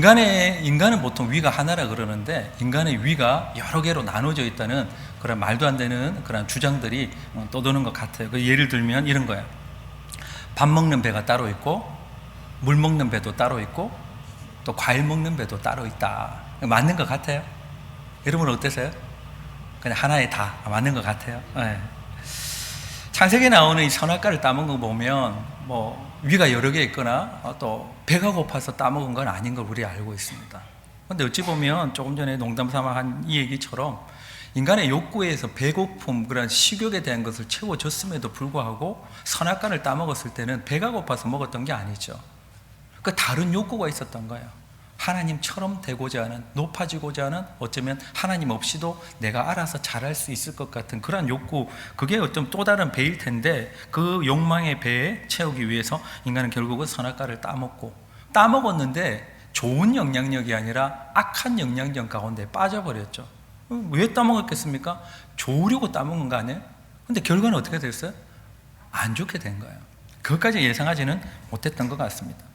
인간은 보통 위가 하나라 그러는데 인간의 위가 여러 개로 나눠져 있다는 그런 말도 안 되는 그런 주장들이 떠도는 것 같아요. 예를 들면 이런 거예요. 밥 먹는 배가 따로 있고 물 먹는 배도 따로 있고 또 과일 먹는 배도 따로 있다. 맞는 것 같아요? 여러분은 어떠세요? 그냥 하나에 다 맞는 것 같아요. 네. 창세기에 나오는 이 선악과를 따먹은 거 보면 뭐 위가 여러 개 있거나 또 배가 고파서 따먹은 건 아닌 걸 우리 알고 있습니다. 그런데 어찌 보면 조금 전에 농담 삼아 한 이 얘기처럼 인간의 욕구에서 배고픔, 그런 식욕에 대한 것을 채워줬음에도 불구하고 선악과를 따먹었을 때는 배가 고파서 먹었던 게 아니죠. 그 다른 욕구가 있었던 거예요. 하나님처럼 되고자 하는, 높아지고자 하는, 어쩌면 하나님 없이도 내가 알아서 잘할 수 있을 것 같은 그런 욕구, 그게 어떤 또 다른 배일 텐데 그 욕망의 배에 채우기 위해서 인간은 결국은 선악과를 따먹었는데 좋은 영향력이 아니라 악한 영향력 가운데 빠져버렸죠. 왜 따먹었겠습니까? 좋으려고 따먹은 거 아니에요? 근데 결과는 어떻게 됐어요? 안 좋게 된 거예요. 그것까지 예상하지는 못했던 것 같습니다.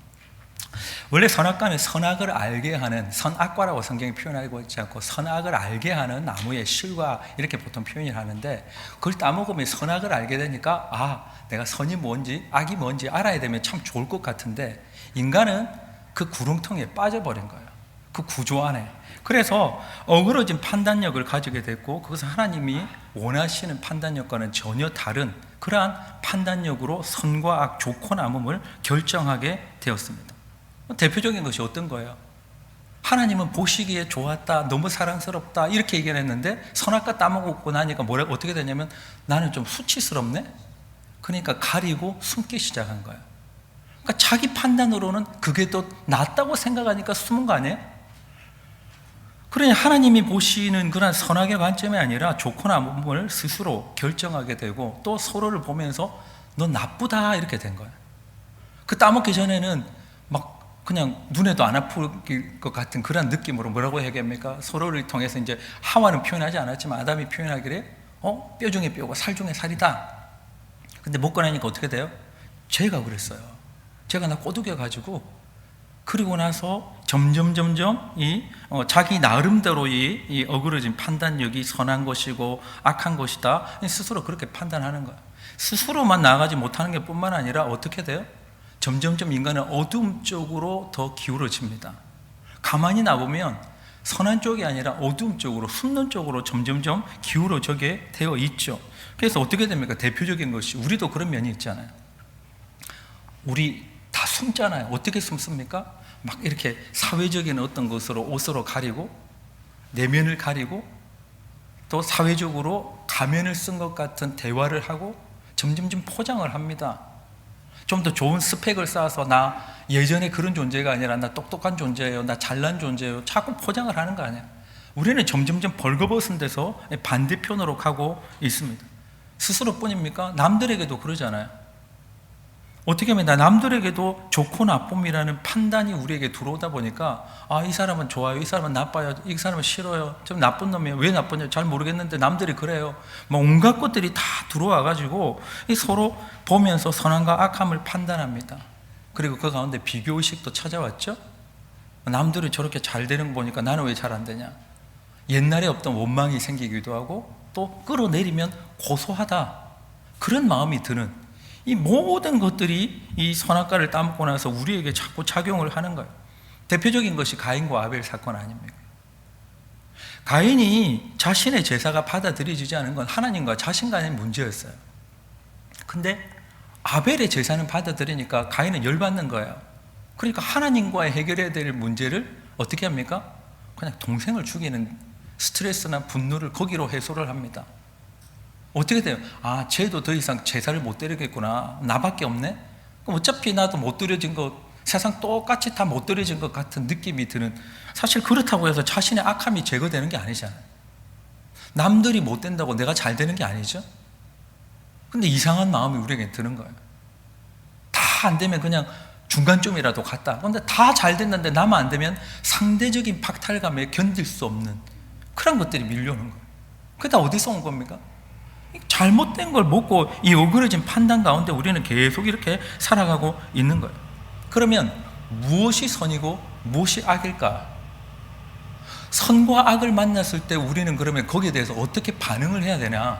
원래 선악과는 선악을 알게 하는, 선악과라고 성경이 표현하고 있지 않고 선악을 알게 하는 나무의 실과 이렇게 보통 표현을 하는데, 그걸 따먹으면 선악을 알게 되니까 내가 선이 뭔지 악이 뭔지 알아야 되면 참 좋을 것 같은데 인간은 그 구렁텅이에 빠져버린 거예요. 그 구조 안에. 그래서 어그러진 판단력을 가지게 됐고, 그것은 하나님이 원하시는 판단력과는 전혀 다른 그러한 판단력으로 선과 악, 좋고 나쁨을 결정하게 되었습니다. 대표적인 것이 어떤 거예요? 하나님은 보시기에 좋았다, 너무 사랑스럽다 이렇게 얘기를 했는데 선악과 따먹고 나니까 어떻게 되냐면 나는 좀 수치스럽네? 그러니까 가리고 숨기 시작한 거예요. 그러니까 자기 판단으로는 그게 더 낫다고 생각하니까 숨은 거 아니에요? 그러니 하나님이 보시는 그런 선악의 관점이 아니라 좋고 나쁨을 스스로 결정하게 되고 또 서로를 보면서 너 나쁘다 이렇게 된 거예요. 그 따먹기 전에는 막 그냥 눈에도 안 아플 것 같은 그런 느낌으로 뭐라고 얘기합니까? 서로를 통해서 이제 하와는 표현하지 않았지만 아담이 표현하기를 뼈 중에 뼈고 살 중에 살이다. 근데 먹고 나니까 어떻게 돼요? 죄가 그랬어요. 죄가 나 꼬드겨가지고 그리고 나서 점점 자기 나름대로 이 어그러진 판단력이 선한 것이고 악한 것이다 스스로 그렇게 판단하는 거예요. 스스로만 나아가지 못하는 게 뿐만 아니라 어떻게 돼요? 점점 인간은 어두움 쪽으로 더 기울어집니다. 가만히 놔보면 선한 쪽이 아니라 어두움 쪽으로, 숨는 쪽으로 점점 기울어지게 되어 있죠. 그래서 어떻게 됩니까? 대표적인 것이 우리도 그런 면이 있잖아요. 우리 다 숨잖아요. 어떻게 숨습니까? 막 이렇게 사회적인 어떤 것으로 옷으로 가리고 내면을 가리고 또 사회적으로 가면을 쓴 것 같은 대화를 하고 점점 포장을 합니다. 좀 더 좋은 스펙을 쌓아서 나 예전에 그런 존재가 아니라 나 똑똑한 존재예요, 나 잘난 존재예요, 자꾸 포장을 하는 거 아니에요. 우리는 점점 벌거벗은 데서 반대편으로 가고 있습니다. 스스로뿐입니까? 남들에게도 그러잖아요. 어떻게 하면 남들에게도 좋고 나쁨이라는 판단이 우리에게 들어오다 보니까 이 사람은 좋아요, 이 사람은 나빠요, 이 사람은 싫어요, 좀 나쁜 놈이에요, 왜 나쁘냐 잘 모르겠는데 남들이 그래요. 막 온갖 것들이 다 들어와가지고 서로 보면서 선함과 악함을 판단합니다. 그리고 그 가운데 비교의식도 찾아왔죠. 남들이 저렇게 잘 되는 거 보니까 나는 왜 잘 안 되냐. 옛날에 없던 원망이 생기기도 하고 또 끌어내리면 고소하다 그런 마음이 드는 이 모든 것들이 이 선악과를 따먹고 나서 우리에게 자꾸 작용을 하는 거예요. 대표적인 것이 가인과 아벨 사건 아닙니까? 가인이 자신의 제사가 받아들여지지 않은 건 하나님과 자신 간의 문제였어요. 근데 아벨의 제사는 받아들이니까 가인은 열받는 거예요. 그러니까 하나님과 해결해야 될 문제를 어떻게 합니까? 그냥 동생을 죽이는 스트레스나 분노를 거기로 해소를 합니다. 어떻게 돼요? 쟤도 더 이상 제사를 못 드리겠구나. 나밖에 없네? 그럼 어차피 나도 못 드려진 것, 세상 똑같이 다 못 드려진 것 같은 느낌이 드는, 사실 그렇다고 해서 자신의 악함이 제거되는 게 아니잖아요. 남들이 못 된다고 내가 잘 되는 게 아니죠. 근데 이상한 마음이 우리에게 드는 거예요. 다 안 되면 그냥 중간쯤이라도 갔다. 그런데 다 잘 됐는데 나만 안 되면 상대적인 박탈감에 견딜 수 없는 그런 것들이 밀려오는 거예요. 그게 다 어디서 온 겁니까? 잘못된 걸 먹고 이 어그러진 판단 가운데 우리는 계속 이렇게 살아가고 있는 거예요. 그러면 무엇이 선이고 무엇이 악일까? 선과 악을 만났을 때 우리는 그러면 거기에 대해서 어떻게 반응을 해야 되냐?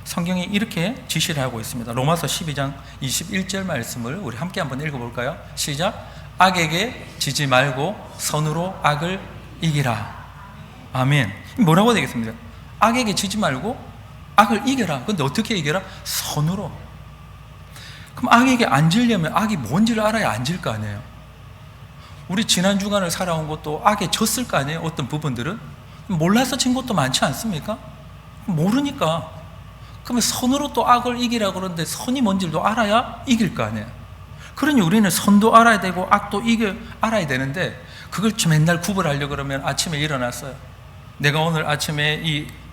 성경이 이렇게 지시를 하고 있습니다. 로마서 12장 21절 말씀을 우리 함께 한번 읽어볼까요? 시작. 악에게 지지 말고 선으로 악을 이기라. 아멘. 뭐라고 되겠습니까? 악에게 지지 말고 악을 이겨라. 근데 어떻게 이겨라? 선으로. 그럼 악에게 안 질려면 악이 뭔지를 알아야 안 질 거 아니에요. 우리 지난 주간을 살아온 것도 악에 졌을 거 아니에요. 어떤 부분들은 몰라서 진 것도 많지 않습니까? 모르니까. 그러면 선으로 또 악을 이기라 그러는데 선이 뭔지도 알아야 이길 거 아니에요. 그러니 우리는 선도 알아야 되고 악도 알아야 되는데 그걸 맨날 구별하려고 그러면 아침에 일어났어요. 내가 오늘 아침에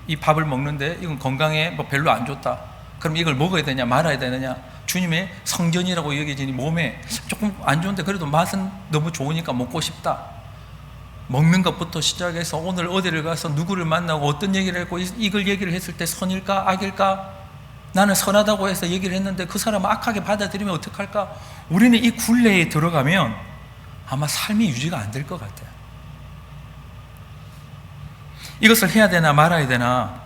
이 밥을 먹는데 이건 건강에 뭐 별로 안 좋다. 그럼 이걸 먹어야 되냐 말아야 되느냐? 주님의 성전이라고 여겨지니 몸에 조금 안 좋은데 그래도 맛은 너무 좋으니까 먹고 싶다. 먹는 것부터 시작해서 오늘 어디를 가서 누구를 만나고 어떤 얘기를 했고 이걸 얘기를 했을 때 선일까 악일까? 나는 선하다고 해서 얘기를 했는데 그 사람은 악하게 받아들이면 어떡할까? 우리는 이 굴레에 들어가면 아마 삶이 유지가 안 될 것 같아요. 이것을 해야 되나 말아야 되나?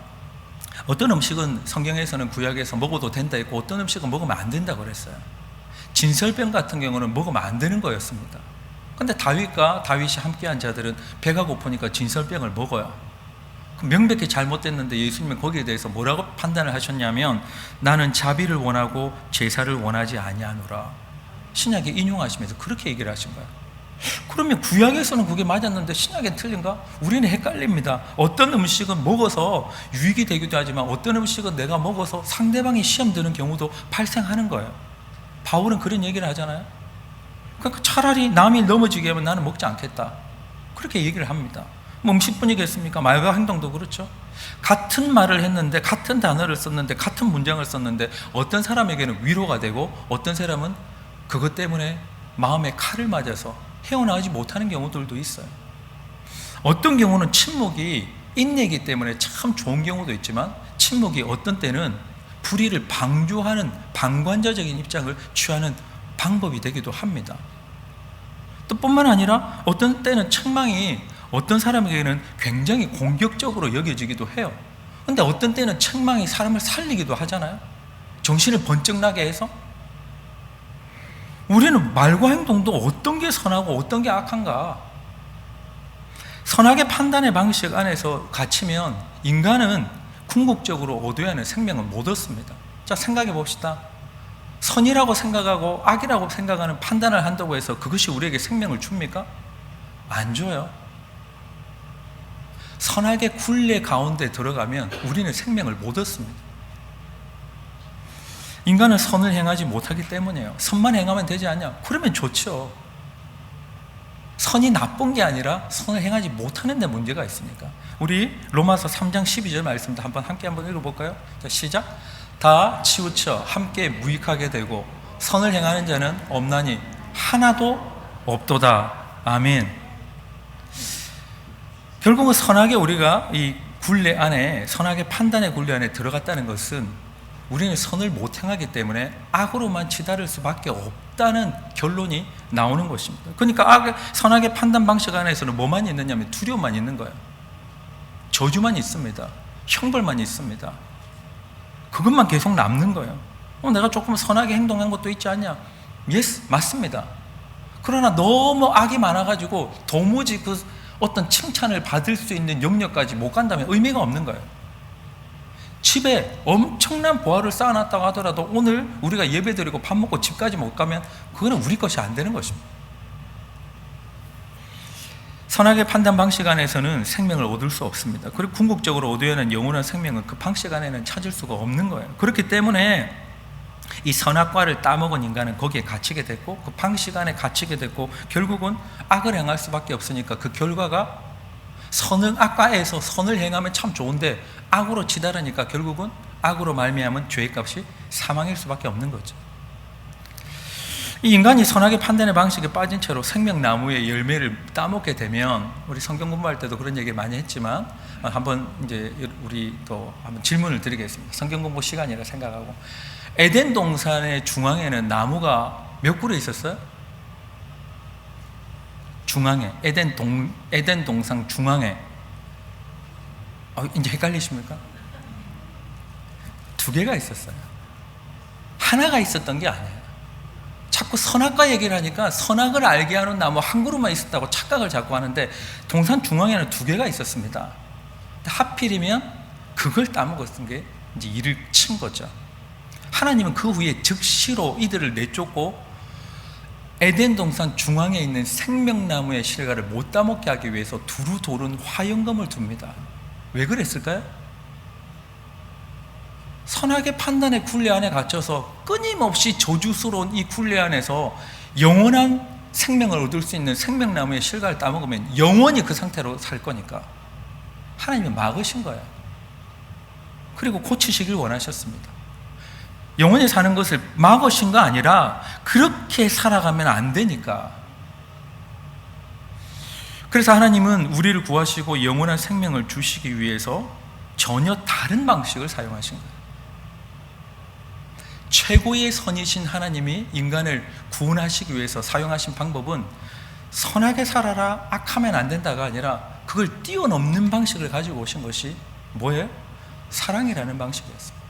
어떤 음식은 성경에서는 구약에서 먹어도 된다 했고 어떤 음식은 먹으면 안 된다고 그랬어요. 진설병 같은 경우는 먹으면 안 되는 거였습니다. 근데 다윗과 다윗이 함께한 자들은 배가 고프니까 진설병을 먹어요. 명백히 잘못됐는데 예수님은 거기에 대해서 뭐라고 판단을 하셨냐면 나는 자비를 원하고 제사를 원하지 아니하노라. 신약에 인용하시면서 그렇게 얘기를 하신 거예요. 그러면 구약에서는 그게 맞았는데 신약엔 틀린가? 우리는 헷갈립니다. 어떤 음식은 먹어서 유익이 되기도 하지만 어떤 음식은 내가 먹어서 상대방이 시험 드는 경우도 발생하는 거예요. 바울은 그런 얘기를 하잖아요. 그러니까 차라리 남이 넘어지게 하면 나는 먹지 않겠다. 그렇게 얘기를 합니다. 뭐 음식뿐이겠습니까? 말과 행동도 그렇죠. 같은 말을 했는데 같은 단어를 썼는데 같은 문장을 썼는데 어떤 사람에게는 위로가 되고 어떤 사람은 그것 때문에 마음에 칼을 맞아서 헤어나오지 못하는 경우들도 있어요. 어떤 경우는 침묵이 인내이기 때문에 참 좋은 경우도 있지만 침묵이 어떤 때는 불의를 방조하는 방관자적인 입장을 취하는 방법이 되기도 합니다. 또 뿐만 아니라 어떤 때는 책망이 어떤 사람에게는 굉장히 공격적으로 여겨지기도 해요. 그런데 어떤 때는 책망이 사람을 살리기도 하잖아요. 정신을 번쩍 나게 해서. 우리는 말과 행동도 어떤 게 선하고 어떤 게 악한가? 선악의 판단의 방식 안에서 갇히면 인간은 궁극적으로 얻어야 하는 생명을 못 얻습니다. 자, 생각해 봅시다. 선이라고 생각하고 악이라고 생각하는 판단을 한다고 해서 그것이 우리에게 생명을 줍니까? 안 줘요. 선악의 굴레 가운데 들어가면 우리는 생명을 못 얻습니다. 인간은 선을 행하지 못하기 때문이에요. 선만 행하면 되지 않냐? 그러면 좋죠. 선이 나쁜 게 아니라 선을 행하지 못하는 데 문제가 있으니까. 우리 로마서 3장 12절 말씀도 함께 한번 읽어볼까요? 자, 시작. 다 치우쳐 함께 무익하게 되고 선을 행하는 자는 없나니 하나도 없도다. 아멘. 결국은 선악의 우리가 이 굴레 안에, 선악의 판단의 굴레 안에 들어갔다는 것은 우리는 선을 못 행하기 때문에 악으로만 치달을 수밖에 없다는 결론이 나오는 것입니다. 그러니까 선악의 판단 방식 안에서는 뭐만 있느냐면 두려움만 있는 거예요. 저주만 있습니다. 형벌만 있습니다. 그것만 계속 남는 거예요. 내가 조금 선하게 행동한 것도 있지 않냐? 예스, 맞습니다. 그러나 너무 악이 많아가지고 도무지 그 어떤 칭찬을 받을 수 있는 영역까지 못 간다면 의미가 없는 거예요. 집에 엄청난 보화를 쌓아놨다고 하더라도 오늘 우리가 예배드리고 밥 먹고 집까지 못 가면 그거는 우리 것이 안 되는 것입니다. 선악의 판단 방식 안에서는 생명을 얻을 수 없습니다. 그리고 궁극적으로 얻어야 하는 영원한 생명은 그 방식 안에는 찾을 수가 없는 거예요. 그렇기 때문에 이 선악과를 따먹은 인간은 거기에 갇히게 됐고 그 방식 안에 갇히게 됐고 결국은 악을 행할 수밖에 없으니까 그 결과가 악과에서 선을 행하면 참 좋은데 악으로 치달으니까 결국은 악으로 말미암은 죄의 값이 사망일 수밖에 없는 거죠. 이 인간이 선악의 판단의 방식에 빠진 채로 생명나무의 열매를 따먹게 되면 우리 성경 공부할 때도 그런 얘기 많이 했지만 한번 이제 우리 또 한번 질문을 드리겠습니다. 성경 공부 시간이라 생각하고 에덴 동산의 중앙에는 나무가 몇 그루 있었어요? 중앙에, 에덴 동산 중앙에, 이제 헷갈리십니까? 두 개가 있었어요. 하나가 있었던 게 아니에요. 자꾸 선악과 얘기를 하니까 선악을 알게 하는 나무 한 그루만 있었다고 착각을 자꾸 하는데, 동산 중앙에는 두 개가 있었습니다. 근데 하필이면 그걸 따먹었던 게 이제 일을 친 거죠. 하나님은 그 후에 즉시로 이들을 내쫓고 에덴 동산 중앙에 있는 생명나무의 실과를 못 따먹게 하기 위해서 두루 도는 화영검을 둡니다. 왜 그랬을까요? 선악의 판단의 굴레 안에 갇혀서 끊임없이 저주스러운 이 굴레 안에서 영원한 생명을 얻을 수 있는 생명나무의 실과를 따먹으면 영원히 그 상태로 살 거니까 하나님이 막으신 거예요. 그리고 고치시길 원하셨습니다. 영원히 사는 것을 막으신 거 아니라 그렇게 살아가면 안 되니까. 그래서 하나님은 우리를 구하시고 영원한 생명을 주시기 위해서 전혀 다른 방식을 사용하신 거예요. 최고의 선이신 하나님이 인간을 구원하시기 위해서 사용하신 방법은 선하게 살아라, 악하면 안 된다가 아니라 그걸 뛰어넘는 방식을 가지고 오신 것이 뭐예요? 사랑이라는 방식이었습니다.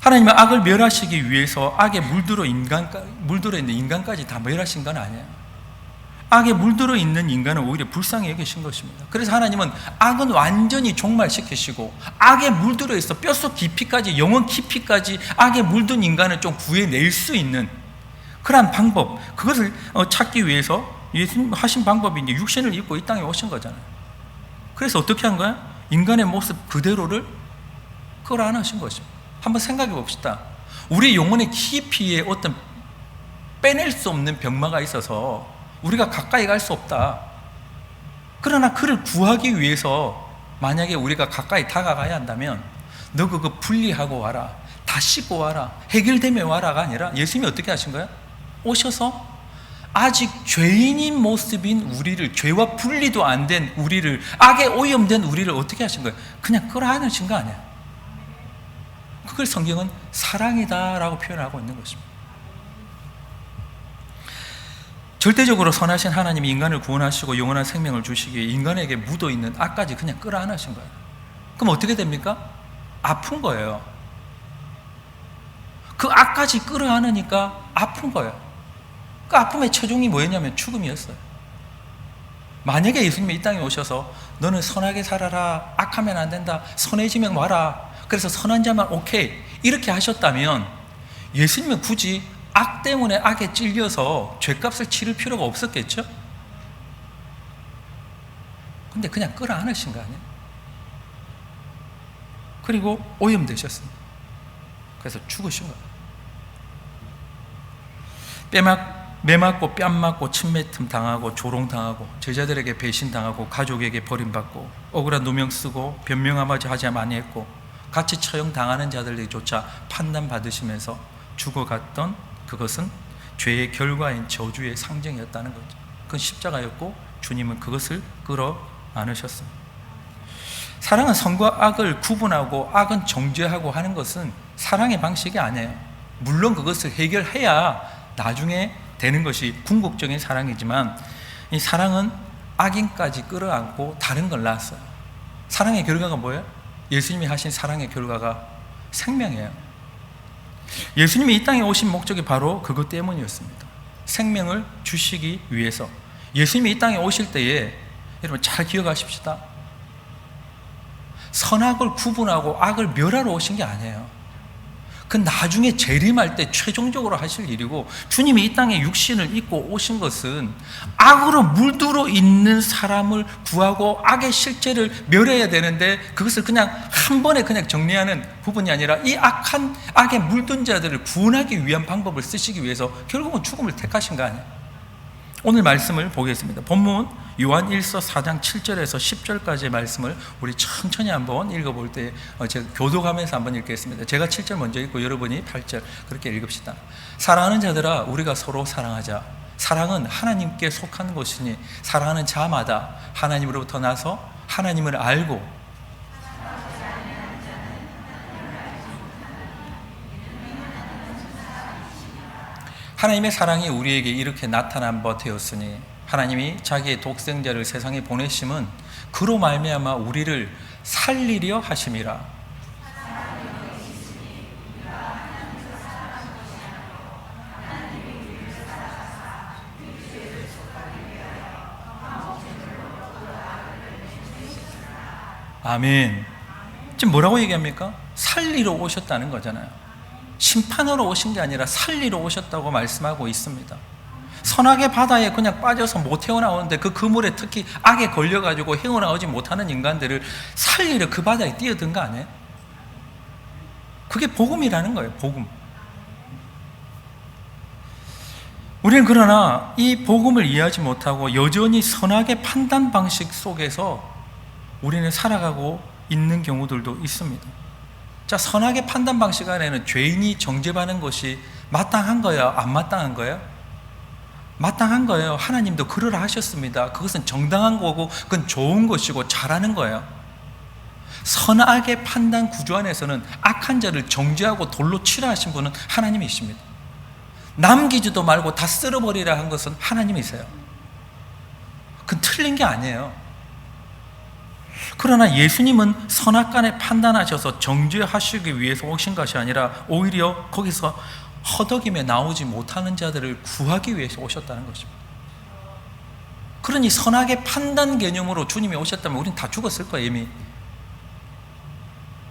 하나님은 악을 멸하시기 위해서 악에 물들어 있는 인간까지 다 멸하신 건 아니에요. 악에 물들어 있는 인간은 오히려 불쌍히 여기신 것입니다. 그래서 하나님은 악은 완전히 종말시키시고 악에 물들어 있어 뼛속 깊이까지, 영혼 깊이까지 악에 물든 인간을 좀 구해낼 수 있는 그러한 방법, 그것을 찾기 위해서 예수님 하신 방법이 이제 육신을 입고 이 땅에 오신 거잖아요. 그래서 어떻게 한 거야? 인간의 모습 그대로를 끌어안으신 것입니다. 한번 생각해 봅시다. 우리 영혼의 깊이에 어떤 빼낼 수 없는 병마가 있어서 우리가 가까이 갈 수 없다. 그러나 그를 구하기 위해서 만약에 우리가 가까이 다가가야 한다면 너 그거 분리하고 와라, 다 씻고 와라, 해결되며 와라가 아니라 예수님이 어떻게 하신 거야? 오셔서 아직 죄인인 모습인 우리를, 죄와 분리도 안 된 우리를, 악에 오염된 우리를 어떻게 하신 거예요? 그냥 끌어안으신 거 아니야. 그걸 성경은 사랑이다라고 표현하고 있는 것입니다. 절대적으로 선하신 하나님이 인간을 구원하시고 영원한 생명을 주시기에 인간에게 묻어있는 악까지 그냥 끌어안으신 거예요. 그럼 어떻게 됩니까? 아픈 거예요. 그 악까지 끌어안으니까 아픈 거예요. 그 아픔의 최종이 뭐였냐면 죽음이었어요. 만약에 예수님이 이 땅에 오셔서 너는 선하게 살아라, 악하면 안 된다, 선해지면 와라, 그래서 선한 자만 오케이 이렇게 하셨다면 예수님은 굳이 악 때문에 악에 찔려서 죄값을 치를 필요가 없었겠죠? 근데 그냥 끌어안으신 거 아니에요? 그리고 오염되셨습니다. 그래서 죽으신 거예요. 매맞고 뺨 맞고 침뱉음 당하고 조롱당하고 제자들에게 배신당하고 가족에게 버림받고 억울한 누명 쓰고 변명하지 많이 했고 같이 처형당하는 자들에게조차 판단받으시면서 죽어갔던 그것은 죄의 결과인 저주의 상징이었다는 거죠. 그건 십자가였고 주님은 그것을 끌어안으셨습니다. 사랑은 선과 악을 구분하고 악은 정죄하고 하는 것은 사랑의 방식이 아니에요. 물론 그것을 해결해야 나중에 되는 것이 궁극적인 사랑이지만 이 사랑은 악인까지 끌어안고 다른 걸 낳았어요. 사랑의 결과가 뭐예요? 예수님이 하신 사랑의 결과가 생명이에요. 예수님이 이 땅에 오신 목적이 바로 그것 때문이었습니다. 생명을 주시기 위해서. 예수님이 이 땅에 오실 때에 여러분 잘 기억하십시다. 선악을 구분하고 악을 멸하러 오신 게 아니에요. 그 나중에 재림할 때 최종적으로 하실 일이고, 주님이 이 땅에 육신을 입고 오신 것은 악으로 물들어 있는 사람을 구하고 악의 실체를 멸해야 되는데 그것을 그냥 한 번에 그냥 정리하는 부분이 아니라 이 악에 물든 자들을 구원하기 위한 방법을 쓰시기 위해서 결국은 죽음을 택하신 거 아니에요. 오늘 말씀을 보겠습니다. 본문 요한 1서 4장 7절에서 10절까지의 말씀을 우리 천천히 한번 읽어볼 때 제가 교도하면서 한번 읽겠습니다. 제가 7절 먼저 읽고 여러분이 8절 그렇게 읽읍시다. 사랑하는 자들아, 우리가 서로 사랑하자. 사랑은 하나님께 속한 것이니 사랑하는 자마다 하나님으로부터 나서 하나님을 알고 하나님의 사랑이 우리에게 이렇게 나타난 바 되었으니 하나님이 자기의 독생자를 세상에 보내심은 그로 말미암아 우리를 살리려 하심이라. 아멘. 지금 뭐라고 얘기합니까? 살리러 오셨다는 거잖아요. 심판으로 오신 게 아니라 살리러 오셨다고 말씀하고 있습니다. 선악의 바다에 그냥 빠져서 못 헤어나오는데 그 그물에 특히 악에 걸려가지고 헤어나오지 못하는 인간들을 살리러 그 바다에 뛰어든 거 아니에요? 그게 복음이라는 거예요. 복음. 우리는 그러나 이 복음을 이해하지 못하고 여전히 선악의 판단 방식 속에서 우리는 살아가고 있는 경우들도 있습니다. 자, 선악의 판단 방식 안에는 죄인이 정죄받는 것이 마땅한 거예요? 안 마땅한 거예요? 마땅한 거예요. 하나님도 그러라 하셨습니다. 그것은 정당한 거고 그건 좋은 것이고 잘하는 거예요. 선악의 판단 구조 안에서는 악한 자를 정죄하고 돌로 치라 하신 분은 하나님이십니다. 남기지도 말고 다 쓸어버리라 한 것은 하나님이세요. 그건 틀린 게 아니에요. 그러나 예수님은 선악간에 판단하셔서 정죄하시기 위해서 오신 것이 아니라 오히려 거기서 허덕임에 나오지 못하는 자들을 구하기 위해서 오셨다는 것입니다. 그러니 선악의 판단 개념으로 주님이 오셨다면 우린 다 죽었을 거예요, 이미.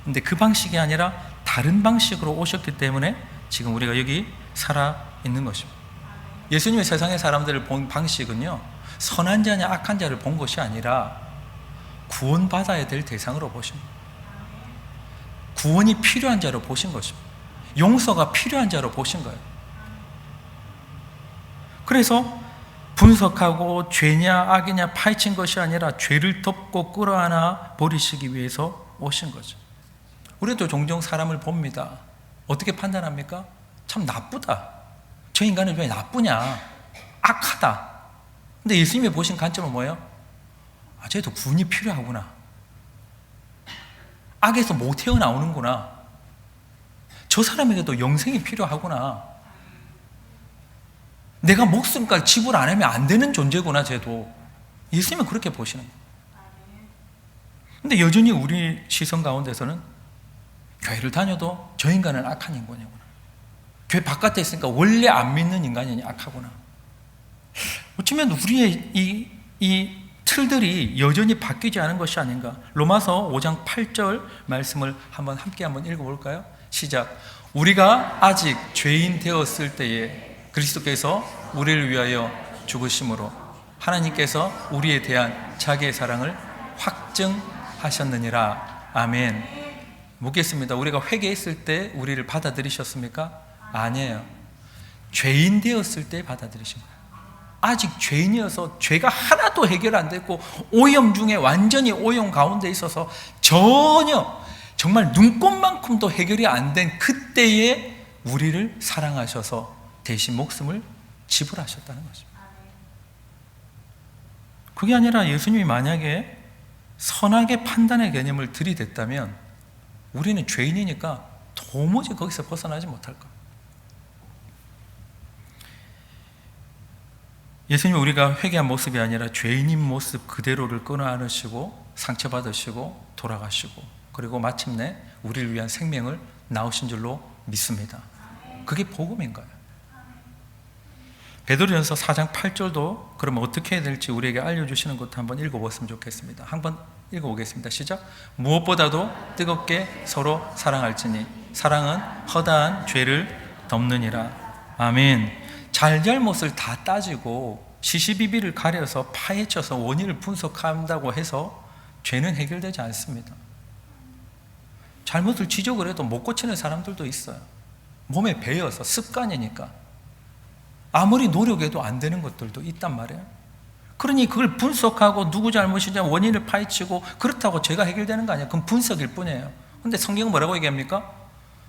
근데 그 방식이 아니라 다른 방식으로 오셨기 때문에 지금 우리가 여기 살아 있는 것입니다. 예수님이 세상의 사람들을 본 방식은요, 선한 자냐 악한 자를 본 것이 아니라 구원받아야 될 대상으로 보십니다. 구원이 필요한 자로 보신 것입니다. 용서가 필요한 자로 보신 거예요. 그래서 분석하고 죄냐 악이냐 파헤친 것이 아니라 죄를 덮고 끌어안아 버리시기 위해서 오신 거죠. 우리도 종종 사람을 봅니다. 어떻게 판단합니까? 참 나쁘다. 저 인간은 왜 나쁘냐? 악하다. 근데 예수님이 보신 관점은 뭐예요? 아, 쟤도 구원이 필요하구나. 악에서 못 태어나오는구나. 저 사람에게도 영생이 필요하구나. 내가 목숨까지 지불 안 하면 안 되는 존재구나, 쟤도. 예수님은 그렇게 보시는 거예요. 근데 여전히 우리 시선 가운데서는 교회를 다녀도 저 인간은 악한 인간이구나. 교회 바깥에 있으니까 원래 안 믿는 인간이 악하구나. 어쩌면 우리의 이 틀들이 여전히 바뀌지 않은 것이 아닌가. 로마서 5장 8절 말씀을 함께 읽어볼까요? 시작. 우리가 아직 죄인 되었을 때에 그리스도께서 우리를 위하여 죽으심으로 하나님께서 우리에 대한 자기의 사랑을 확증하셨느니라. 아멘. 묻겠습니다. 우리가 회개했을 때 우리를 받아들이셨습니까? 아니에요. 죄인 되었을 때 받아들이신 거예요. 아직 죄인이어서 죄가 하나도 해결 안 됐고 오염 중에 완전히 오염 가운데 있어서 전혀 정말 눈꽃만큼도 해결이 안 된 그때에 우리를 사랑하셔서 대신 목숨을 지불하셨다는 것입니다. 그게 아니라 예수님이 만약에 선악의 판단의 개념을 들이댔다면 우리는 죄인이니까 도무지 거기서 벗어나지 못할 거예요. 예수님이 우리가 회개한 모습이 아니라 죄인인 모습 그대로를 끊어안으시고 상처받으시고 돌아가시고 그리고 마침내 우리를 위한 생명을 나오신 줄로 믿습니다. 그게 복음인 거예요. 베드로전서 4장 8절도 그러면 어떻게 해야 될지 우리에게 알려주시는 것도 한번 읽어보았으면 좋겠습니다. 한번 읽어보겠습니다. 시작. 무엇보다도 뜨겁게 서로 사랑할지니 사랑은 허다한 죄를 덮느니라. 아멘. 잘잘못을 다 따지고 시시비비를 가려서 파헤쳐서 원인을 분석한다고 해서 죄는 해결되지 않습니다. 잘못을 지적을 해도 못 고치는 사람들도 있어요. 몸에 배어서 습관이니까 아무리 노력해도 안 되는 것들도 있단 말이에요. 그러니 그걸 분석하고 누구 잘못이냐 원인을 파헤치고 그렇다고 죄가 해결되는 거 아니에요. 그건 분석일 뿐이에요. 그런데 성경은 뭐라고 얘기합니까?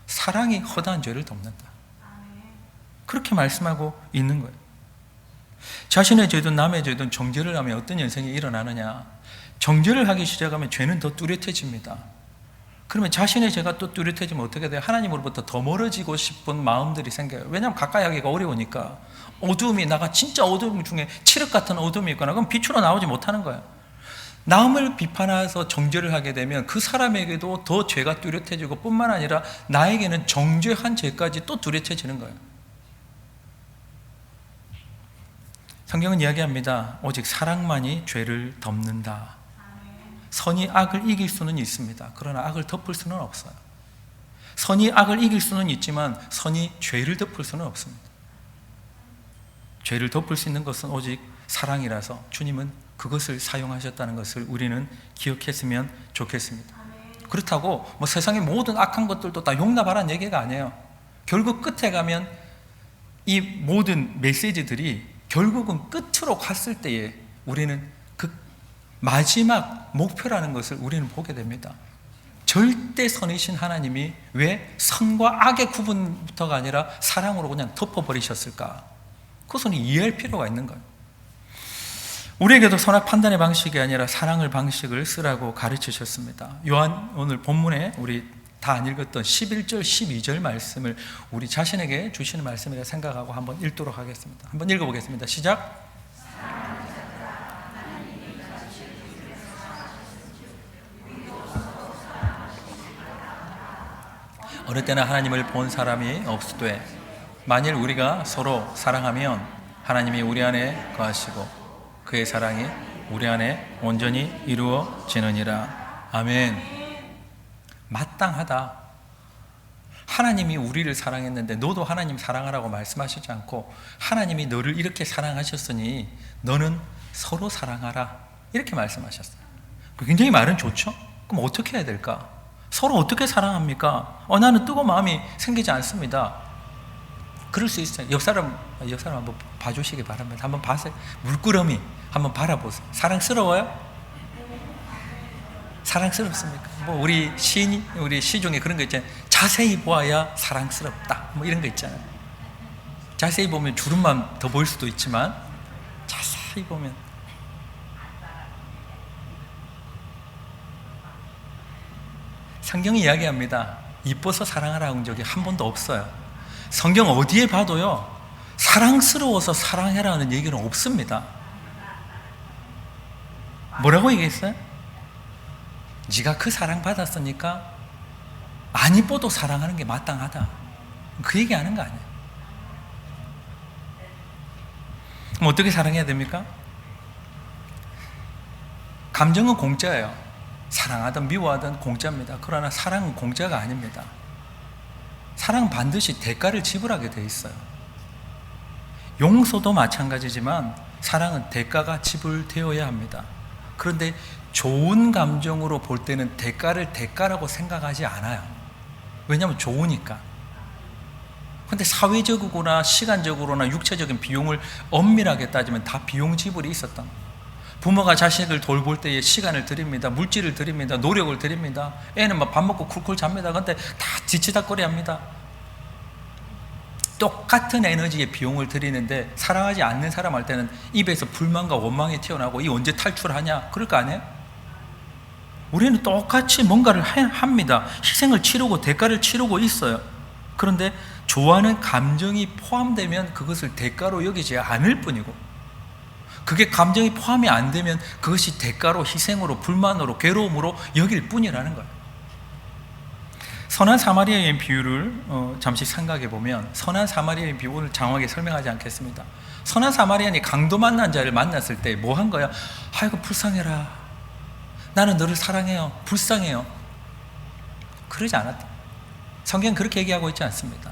사랑이 허다한 죄를 덮는다. 그렇게 말씀하고 있는 거예요. 자신의 죄든 남의 죄든 정죄를 하면 어떤 현상이 일어나느냐. 정죄를 하기 시작하면 죄는 더 뚜렷해집니다. 그러면 자신의 죄가 또 뚜렷해지면 어떻게 돼요? 하나님으로부터 더 멀어지고 싶은 마음들이 생겨요. 왜냐하면 가까이 하기가 어려우니까. 어두움이, 나가 진짜 어두움 중에 칠흑 같은 어둠이 있거나 그럼 빛으로 나오지 못하는 거예요. 남을 비판해서 정죄를 하게 되면 그 사람에게도 더 죄가 뚜렷해지고 뿐만 아니라 나에게는 정죄한 죄까지 또 뚜렷해지는 거예요. 성경은 이야기합니다. 오직 사랑만이 죄를 덮는다. 선이 악을 이길 수는 있습니다. 그러나 악을 덮을 수는 없어요. 선이 악을 이길 수는 있지만 선이 죄를 덮을 수는 없습니다. 죄를 덮을 수 있는 것은 오직 사랑이라서 주님은 그것을 사용하셨다는 것을 우리는 기억했으면 좋겠습니다. 그렇다고 뭐 세상의 모든 악한 것들도 다 용납하라는 얘기가 아니에요. 결국 끝에 가면 이 모든 메시지들이 결국은 끝으로 갔을 때에 우리는 그 마지막 목표라는 것을 우리는 보게 됩니다. 절대 선이신 하나님이 왜 선과 악의 구분부터가 아니라 사랑으로 그냥 덮어버리셨을까? 그것은 이해할 필요가 있는 거예요. 우리에게도 선악 판단의 방식이 아니라 사랑의 방식을 쓰라고 가르치셨습니다. 요한 오늘 본문에 우리 다 안 읽었던 11절, 12절 말씀을 우리 자신에게 주시는 말씀이라 생각하고 한번 읽도록 하겠습니다. 한번 읽어보겠습니다. 시작. 어느 때나 하나님을 본 사람이 없으되 만일 우리가 서로 사랑하면 하나님이 우리 안에 거하시고 그의 사랑이 우리 안에 온전히 이루어지느니라. 아멘. 마땅하다. 하나님이 우리를 사랑했는데 너도 하나님 사랑하라고 말씀하시지 않고 하나님이 너를 이렇게 사랑하셨으니 너는 서로 사랑하라 이렇게 말씀하셨어요. 굉장히 말은 좋죠? 그럼 어떻게 해야 될까? 서로 어떻게 사랑합니까? 나는 뜨거운 마음이 생기지 않습니다. 그럴 수 있어요. 옆 사람 한번 봐주시기 바랍니다. 한번 봐세요. 물끄러미 한번 바라보세요. 사랑스러워요? 사랑스럽습니까? 뭐 우리 시 중에 그런 거 있잖아요. 자세히 보아야 사랑스럽다. 뭐 이런 거 있잖아요. 자세히 보면 주름만 더 보일 수도 있지만 자세히 보면 성경이 이야기합니다. 이뻐서 사랑하라는 적이 한 번도 없어요. 성경 어디에 봐도요, 사랑스러워서 사랑해라는 얘기는 없습니다. 뭐라고 얘기했어요? 네가 그 사랑 받았으니까 안 이뻐도 사랑하는 게 마땅하다. 그 얘기하는 거 아니에요. 그럼 어떻게 사랑해야 됩니까? 감정은 공짜예요. 사랑하든 미워하든 공짜입니다. 그러나 사랑은 공짜가 아닙니다. 사랑은 반드시 대가를 지불하게 돼 있어요. 용서도 마찬가지지만 사랑은 대가가 지불되어야 합니다. 그런데 좋은 감정으로 볼 때는 대가를 대가라고 생각하지 않아요. 왜냐하면 좋으니까. 그런데 사회적으로나 시간적으로나 육체적인 비용을 엄밀하게 따지면 다 비용 지불이 있었던 거예요. 부모가 자식을 돌볼 때에 시간을 드립니다. 물질을 드립니다. 노력을 드립니다. 애는 막 밥 먹고 쿨쿨 잡니다. 그런데 다 지치다꺼리 합니다. 똑같은 에너지의 비용을 드리는데 사랑하지 않는 사람 할 때는 입에서 불만과 원망이 튀어나오고 이 언제 탈출하냐? 그럴 거 아니에요? 우리는 똑같이 뭔가를 합니다. 희생을 치르고 대가를 치르고 있어요. 그런데 좋아하는 감정이 포함되면 그것을 대가로 여기지 않을 뿐이고, 그게 감정이 포함이 안 되면 그것이 대가로, 희생으로, 불만으로, 괴로움으로 여길 뿐이라는 거예요. 선한 사마리아인 비유를 잠시 생각해 보면, 선한 사마리아인 비유를 장황하게 설명하지 않겠습니다. 선한 사마리아인이 강도 만난 자를 만났을 때 뭐 한 거야? 아이고 불쌍해라, 나는 너를 사랑해요, 불쌍해요. 그러지 않았다. 성경은 그렇게 얘기하고 있지 않습니다.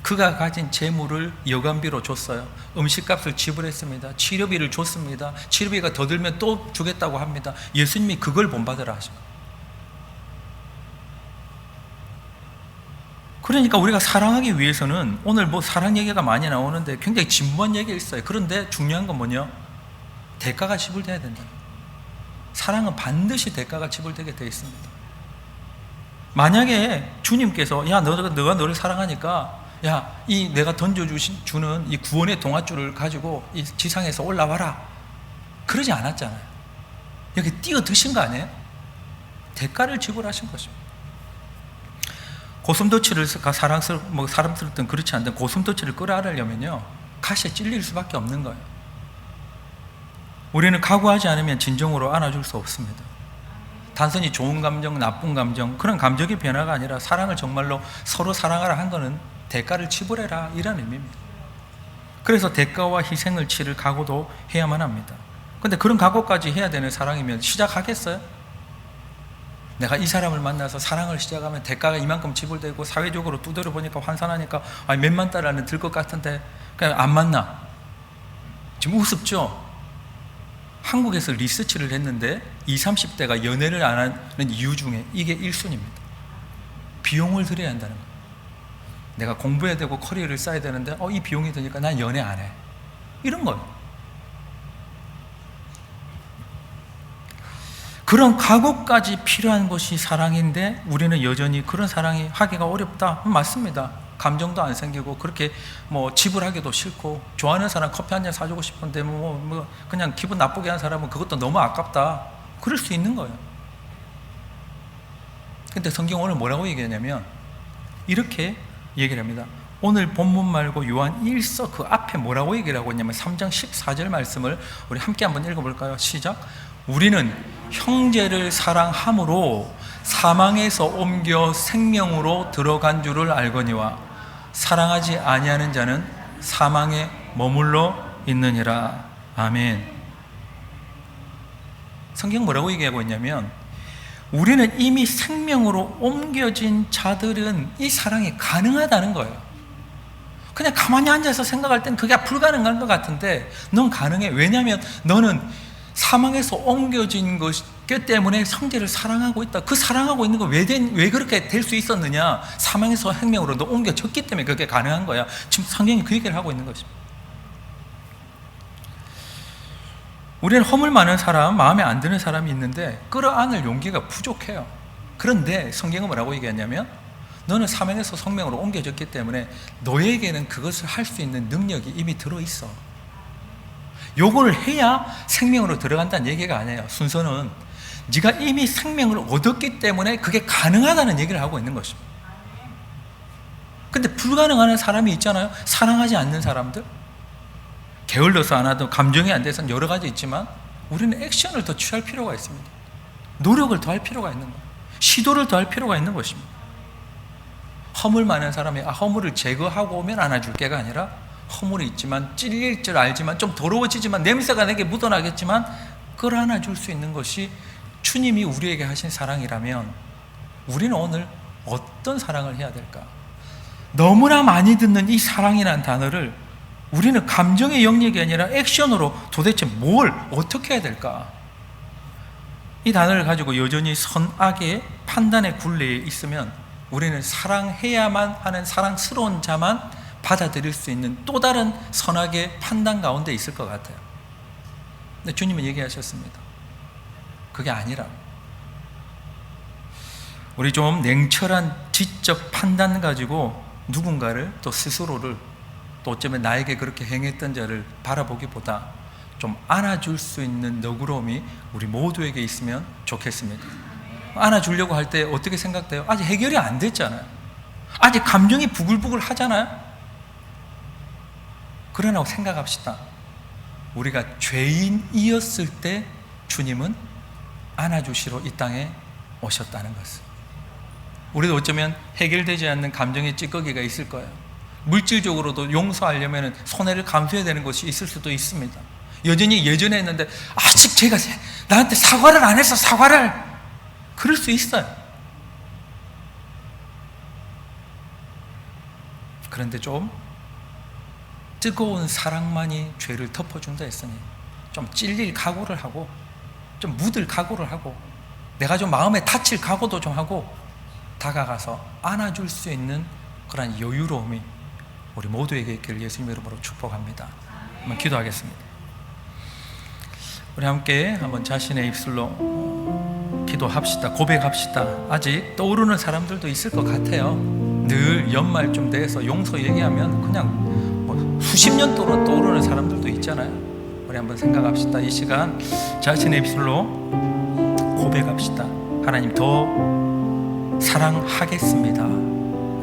그가 가진 재물을 여간비로 줬어요. 음식값을 지불했습니다. 치료비를 줬습니다. 치료비가 더 들면 또 주겠다고 합니다. 예수님이 그걸 본받으라 하십니다. 그러니까 우리가 사랑하기 위해서는, 오늘 뭐 사랑 얘기가 많이 나오는데 굉장히 진부한 얘기가 있어요. 그런데 중요한 건 뭐냐? 대가가 지불돼야 된다. 사랑은 반드시 대가가 지불되게 되어 있습니다. 만약에 주님께서 야 너가 너를 사랑하니까 야 이 내가 던져주는 이 구원의 동아줄을 가지고 이 지상에서 올라와라, 그러지 않았잖아요. 여기 뛰어드신 거 아니에요? 대가를 지불하신 것입니다. 고슴도치를 사람스럽든 그렇지 않든 고슴도치를 끌어안으려면요, 가시에 찔릴 수밖에 없는 거예요. 우리는 각오하지 않으면 진정으로 안아줄 수 없습니다. 단순히 좋은 감정, 나쁜 감정, 그런 감정의 변화가 아니라 사랑을 정말로 서로 사랑하라 한 거는 대가를 지불해라, 이런 의미입니다. 그래서 대가와 희생을 치를 각오도 해야만 합니다. 근데 그런 각오까지 해야 되는 사랑이면 시작하겠어요? 내가 이 사람을 만나서 사랑을 시작하면 대가가 이만큼 지불되고 사회적으로 두드려 보니까 환산하니까 몇만 달 안에 들 것 같은데 그냥 안 만나. 지금 우습죠? 한국에서 리서치를 했는데 20, 30대가 연애를 안 하는 이유 중에 이게 1순위입니다. 비용을 들여야 한다는 거예요. 내가 공부해야 되고 커리어를 쌓아야 되는데 이 비용이 드니까 난 연애 안 해. 이런 거예요. 그런 각오까지 필요한 것이 사랑인데 우리는 여전히 그런 사랑이 하기가 어렵다. 맞습니다. 감정도 안 생기고 그렇게 지불하기도 싫고, 좋아하는 사람 커피 한 잔 사주고 싶은데 그냥 기분 나쁘게 한 사람은 그것도 너무 아깝다. 그럴 수 있는 거예요. 근데 성경 오늘 뭐라고 얘기하냐면 이렇게 얘기를 합니다. 오늘 본문 말고 요한 1서 그 앞에 뭐라고 얘기를 하고 있냐면 3장 14절 말씀을 우리 함께 한번 읽어볼까요? 시작. 우리는 형제를 사랑함으로 사망에서 옮겨 생명으로 들어간 줄을 알거니와 사랑하지 아니하는 자는 사망에 머물러 있느니라. 아멘. 성경 뭐라고 얘기하고 있냐면 우리는 이미 생명으로 옮겨진 자들은 이 사랑이 가능하다는 거예요. 그냥 가만히 앉아서 생각할 땐 그게 불가능한 것 같은데 넌 가능해. 왜냐하면 너는 사망에서 옮겨진 것 때문에 형제를 사랑하고 있다. 그 사랑하고 있는 거 왜 그렇게 될 수 있었느냐? 사망에서 생명으로 너 옮겨졌기 때문에 그게 가능한 거야. 지금 성경이 그 얘기를 하고 있는 것입니다. 우리는 허물 많은 사람, 마음에 안 드는 사람이 있는데 끌어안을 용기가 부족해요. 그런데 성경은 뭐라고 얘기하냐면 너는 사망에서 생명으로 옮겨졌기 때문에 너에게는 그것을 할 수 있는 능력이 이미 들어있어. 요걸 해야 생명으로 들어간다는 얘기가 아니에요. 순서는 네가 이미 생명을 얻었기 때문에 그게 가능하다는 얘기를 하고 있는 것입니다. 근데 불가능한 사람이 있잖아요. 사랑하지 않는 사람들, 게을러서 안 하든 감정이 안 돼서는 여러 가지 있지만 우리는 액션을 더 취할 필요가 있습니다. 노력을 더 할 필요가 있는 거예요. 시도를 더 할 필요가 있는 것입니다. 허물 많은 사람이 허물을 제거하고 오면 안아줄게가 아니라 허물이 있지만 찔릴 줄 알지만 좀 더러워지지만 냄새가 내게 묻어나겠지만 끌어안아줄 수 있는 것이 주님이 우리에게 하신 사랑이라면 우리는 오늘 어떤 사랑을 해야 될까? 너무나 많이 듣는 이 사랑이라는 단어를 우리는 감정의 영역이 아니라 액션으로 도대체 뭘 어떻게 해야 될까? 이 단어를 가지고 여전히 선악의 판단의 굴레에 있으면 우리는 사랑해야만 하는 사랑스러운 자만 받아들일 수 있는 또 다른 선악의 판단 가운데 있을 것 같아요. 근데 주님은 얘기하셨습니다. 그게 아니라 우리 좀 냉철한 지적 판단 가지고 누군가를 또 스스로를 또 어쩌면 나에게 그렇게 행했던 자를 바라보기보다 좀 안아줄 수 있는 너그러움이 우리 모두에게 있으면 좋겠습니다. 안아주려고 할 때 어떻게 생각돼요? 아직 해결이 안 됐잖아요. 아직 감정이 부글부글 하잖아요. 그러나 생각합시다. 우리가 죄인이었을 때 주님은 안아주시러 이 땅에 오셨다는 것을. 우리도 어쩌면 해결되지 않는 감정의 찌꺼기가 있을 거예요. 물질적으로도 용서하려면 손해를 감수해야 되는 것이 있을 수도 있습니다. 여전히 예전에 했는데 아직 제가 나한테 사과를 안 했어. 사과를. 그럴 수 있어요. 그런데 좀 뜨거운 사랑만이 죄를 덮어준다 했으니 좀 찔릴 각오를 하고 좀 묻을 각오를 하고 내가 좀 마음에 다칠 각오도 좀 하고 다가가서 안아줄 수 있는 그런 여유로움이 우리 모두에게 있기를 예수님 이름으로 축복합니다. 한번 기도하겠습니다. 우리 함께 한번 자신의 입술로 기도합시다. 고백합시다. 아직 떠오르는 사람들도 있을 것 같아요. 늘 연말쯤 돼서 용서 얘기하면 그냥 수십 년 동안 떠오르는 사람들도 있잖아요. 우리 한번 생각합시다. 이 시간 자신의 입술로 고백합시다. 하나님 더 사랑하겠습니다.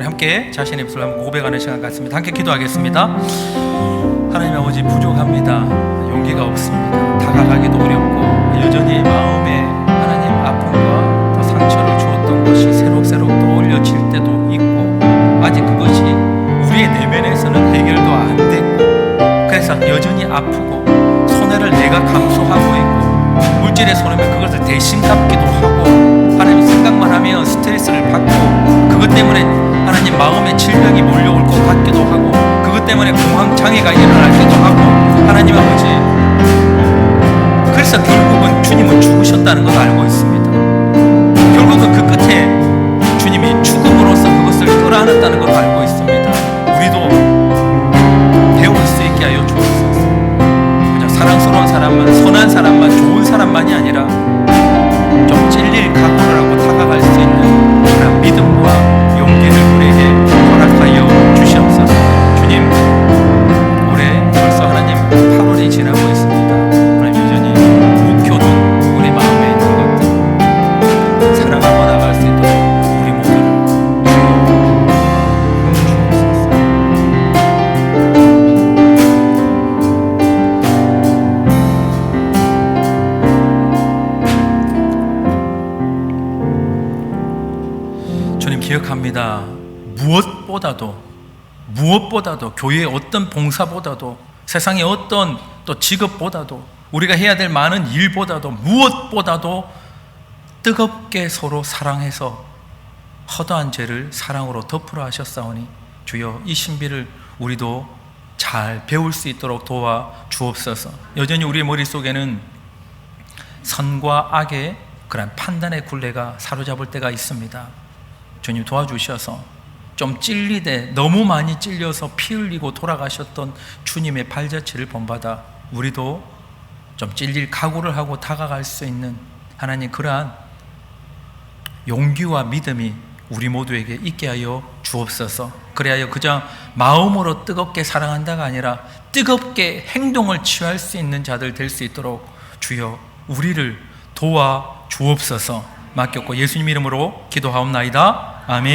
우리 함께 자신의 입술로 한번 고백하는 시간 같습니다. 함께 기도하겠습니다. 하나님 아버지, 부족합니다. 용기가 없습니다. 다가가기도 어렵고 여전히 마음에 하나님 아픔과 또 상처를 주었던 것이 새록새록 떠올려질 때도 있고, 아직 그것이 우리의 내면에서는 해결도 안 됐고, 그래서 여전히 아프고 손해를 내가 감수하고 있고, 물질의 손해면 그것을 대신 갚기도 하고, 하나님 생각만 하면 스트레스를 받고, 그것 때문에 하나님 마음에 질병이 몰려올 것 같기도 하고, 그것 때문에 공황장애가 일어날 때도 하고, 하나님 아버지, 그래서 결국은 주님은 죽으셨다는 걸 알고 있습니다. 결국은 그 끝에 주님이 죽음으로써 그것을 끌어안았다는 걸 알고 있습니다. 우리도 배울 수 있게 하여 주옵소서. 그냥 사랑스러운 사람만, 선한 사람만, 좋은 사람만이 아니라 좀 찔릴 각오를 하고 다가갈 수 있는 그런 믿음과 용기를 우리에게 허락하여 주시옵소서. 주님, 올해 벌써 하나님 8월이 지나고 있습니다. 하나님 여전히 묵혀둔 우리 마음에 있는 것들 사랑하고 나갈 수 있도록 우리 모두를 주옵소서. 주님, 기억합니다. 무엇보다도 교회의 어떤 봉사보다도 세상의 어떤 또 직업보다도 우리가 해야 될 많은 일보다도 무엇보다도 뜨겁게 서로 사랑해서 허다한 죄를 사랑으로 덮으라 하셨사오니, 주여 이 신비를 우리도 잘 배울 수 있도록 도와 주옵소서. 여전히 우리의 머릿속에는 선과 악의 그런 판단의 굴레가 사로잡을 때가 있습니다. 주님 도와주셔서 좀 찔리되 너무 많이 찔려서 피 흘리고 돌아가셨던 주님의 발자취를 본받아 우리도 좀 찔릴 각오를 하고 다가갈 수 있는 하나님 그러한 용기와 믿음이 우리 모두에게 있게 하여 주옵소서. 그래야 그저 마음으로 뜨겁게 사랑한다가 아니라 뜨겁게 행동을 취할 수 있는 자들 될 수 있도록 주여 우리를 도와 주옵소서. 맡겼고 예수님 이름으로 기도하옵나이다. 아멘.